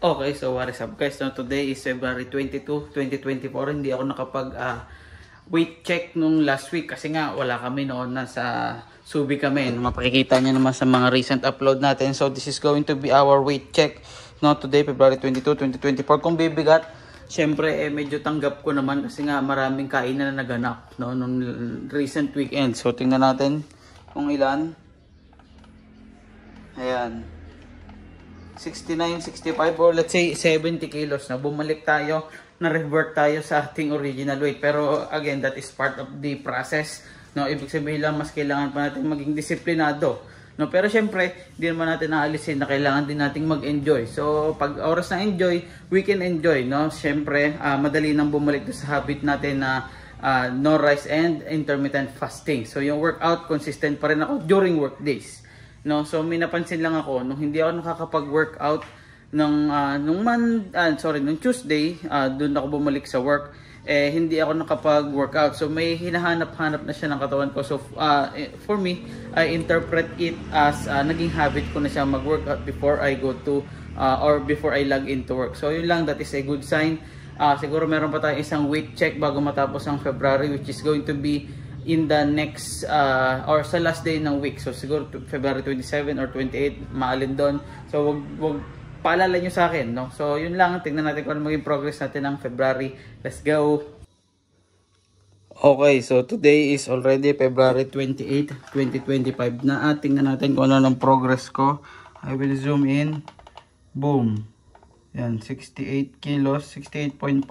Okay, so what is up guys? So today is February 22, 2024. Hindi ako nakapag weight check nung last week kasi nga wala kami noon, nasa Subi kami. Mapakikita nyo naman sa mga recent upload natin. So this is going to be our weight check. No, today February 22, 2024. Kung bibigat, syempre medyo tanggap ko naman kasi nga maraming kainan na naganap no nung recent weekend. So tingnan natin kung ilan. Ayan. 69, 65 or let's say 70 kilos na bumalik tayo, na revert tayo sa ating original weight. Pero again, that is part of the process. No, ibig sabihin lang mas kailangan pa natin maging disiplinado. No, pero syempre, hindi naman natin naalisin na kailangan din nating mag-enjoy. So, pag oras na enjoy, we can enjoy, no? Syempre, madali nang bumalik sa habit natin na no rice and intermittent fasting. So, yung workout consistent pa rin ako during work days. No, so may napansin lang ako nung hindi ako nakakapag-workout nung Tuesday, doon ako bumalik sa work, hindi ako nakapag-workout. So may hinahanap-hanap na siya ng katawan ko. So for me, I interpret it as naging habit ko na siya mag-workout before I go to or before I log into work. So yun lang, that is a good sign. Siguro meron pa tayong isang weight check bago matapos ang February, which is going to be in the next or sa last day ng week. So siguro February 27 or 28, maalin doon. So wag paalala nyo sa akin, no? So yun lang, tingnan natin kung ano maging progress natin ng February. Let's go. Okay, so today is already February 28, 2025 na. Tingnan natin kung ano ng progress ko. I will zoom in. Boom. Yan, 68 kilos, 68.5.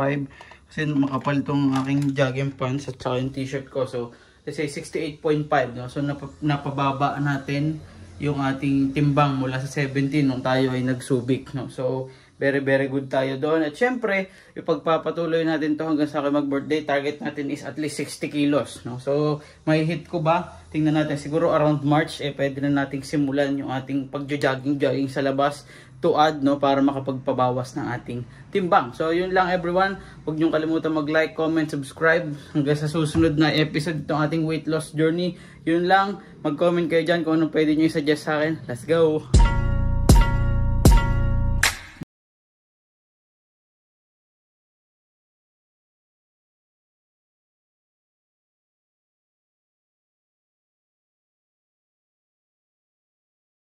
Kasi makapal itong aking jogging pants at saka yung t-shirt ko. So, let's say 68.5. No? So, napababa natin yung ating timbang mula sa 17 nung tayo ay nagsubik. No? So, very good tayo doon. At syempre, ipagpapatuloy natin to hanggang sa akin mag-birthday. Target natin is at least 60 kilos. No? So, may hit ko ba? Tingnan natin. Siguro around March, pwede na nating simulan yung ating pag-jogging sa labas to add, no, para makapagpabawas ng ating timbang. So yun lang everyone, huwag niyong kalimutan mag-like, comment, subscribe hanggang sa susunod na episode itong ating weight loss journey. Yun lang, mag-comment kayo dyan kung anong pwede niyo i-suggest sa akin. Let's go!